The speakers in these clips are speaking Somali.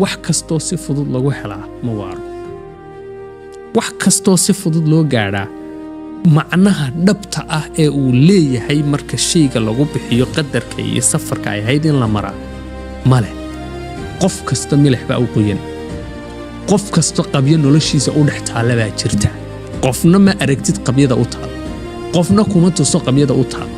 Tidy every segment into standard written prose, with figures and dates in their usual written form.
wax kastoo si fudud lagu helaa ma waaro wax kastoo si fudud loo gaadhaa macnaha dhabta ah ee uu leeyahay marka shayga lagu bixiyo qadarka iyo safarka ay ahayd in la maraa male qof kasta milix baa u qoyan qof kasta qabyo noloshiisa u dhex taalla baa jirta qofna ma aragtid qabyada u taal qofna kuma tuso qabyada u taal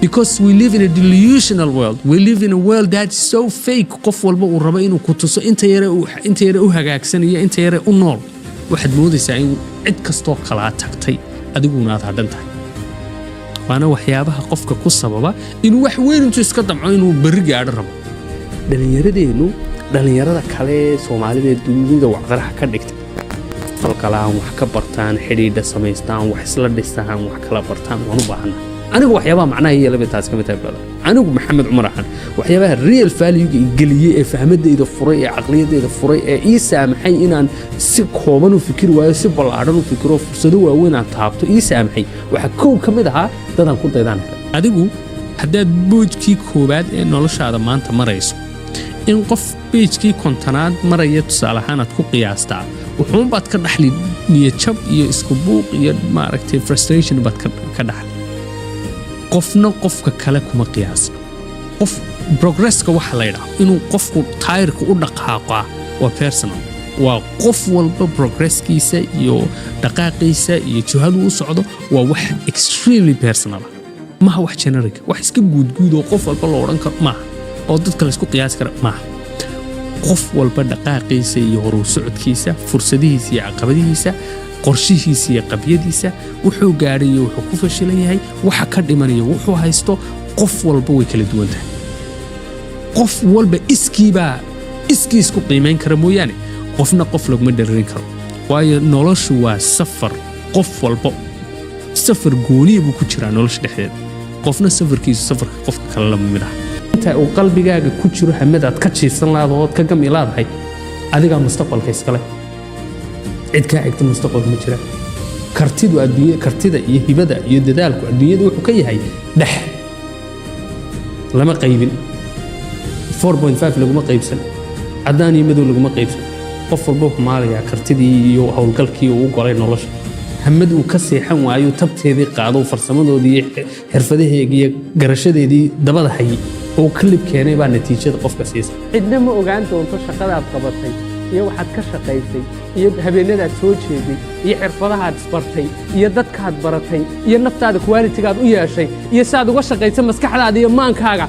because we live in a delusional world we live in a world that's so fake qof walba uu rabo inuu ku tuso inta yare u hagaagsan iyo inta yare u nool waxaad moodaysaa in cid kastoo kala tagtay adiguna aad hadhan tahay waana waxyaabaha qofka ku sababa inuu wax weyn intuu iska damco inuu berri gaadho rabo dhalinyarada kale Soomaalida dunida wacdaraha ka dhigtay falkalaan wax ka bartaan xiriidha samaystaan wax isla dhistaan wax kala bartaan waan u baahan anigu waxyaabaha macnaha iyo labadaas ka mid ah anigu Maxamed Cumar Axan waxyaabaha real value galiyay ee fahmadeyda furay ee aqliyadeyda furay ee ii saamaxay inaan si kooban u fikir waayo si ballaaran u fikiro fursado waaweyn aan taabto ii saamaxay waxa koow ka mid ah dadaan ku daydaan adigu haddaad boojkii koobaad ee noloshaada maanta marayso in qof page-kii kontonaad maraya tusaale ahaan aad ku qiyaastaa wuxuun baad ka dhaxli niyad jab iyo isku buuq iyo maaragtay frustration baad ka dhaxli qofna qofka kale kuma qiyaasno qof progresska waxa la yidhaahdo inuu qofku taayirka u dhaqaaqaa waa personal waa qof walba progresskiisa iyo dhaqaaqiisa iyo jihadu u socdo waa wax extremely personal maaha wax generic wax iska guudguud oo qof walba loo odhan karo maaha oo dadka la isku qiyaas kara maaha qof walba dhaqaaqiisa iyo horu socodkiisa fursadihiisa iyo caqabadihiisa qorshihiisa iyo qabyadiisa wuxuu gaadhay iyo wuxuu ku fashilan yahay waxa ka dhimanaya wuxuu haysto qof walba way kala duwan tahay qof walba iskiis ku qiimeyn kara mooyaane qofna qof laguma dhararin karo waayo noloshu waa safar qof walba safar gooniya buu ku jiraa nolosha dhexdeeda qofna safarkiisu safarka qofka kale lama mid ah inta uu qalbigaaga ku jiro hamadaad ka jiifsan lahayd ka gami lahayd adiga mustaqbalka iskale cid ka xigta mustaqbalka ma jira kartida iyo hibada iyo dadaalku adduunyada wuxuu ka yahay dhex lama qaybin 4.5 laguma qaybsan cadaan iyo madow laguma qaybsan qof walba wuxuu maalayaa kartidii iyo hawlgalkii uu golay nolosha hamad uu ka seexan waayo tabteedii qaado farsamadoodii xirfadaheedii iyo garashadeedii dabada hayay oo klib keenay baa natiijada qofka siisa cidna ma ogaan doonto shaqadaad qabatay iyo waxaad ka shaqaysay iyo habeenadaad soo jeeday iyo xirfadahaad isbartay iyo dadkaad baratay iyo naftaada quality-gaad u yeeshay iyo sidaad uga shaqaysay maskaxdaada iyo maankaaga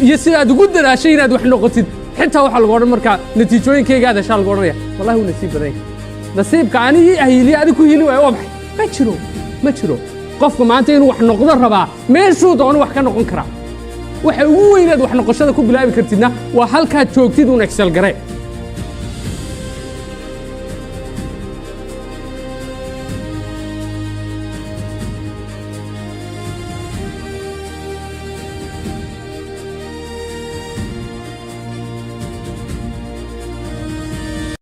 iyo sidaad ugu dadaashay inaad wax noqotid xitaa waxa lagu odhan markaa natiijooyinkaygaad heshaa lagu odhanaya wallahi wuu nasiib badan yahay nasiibka anigii ahiliye adigu ku heli waayo waa maxay ma jiro qofka maanta inuu wax noqdo rabaa meeshuu doono wax ka noqon karaa waxa ugu weynaad wax noqoshada ku bilaabi kartidna waa halkaad joogtid uun excel garee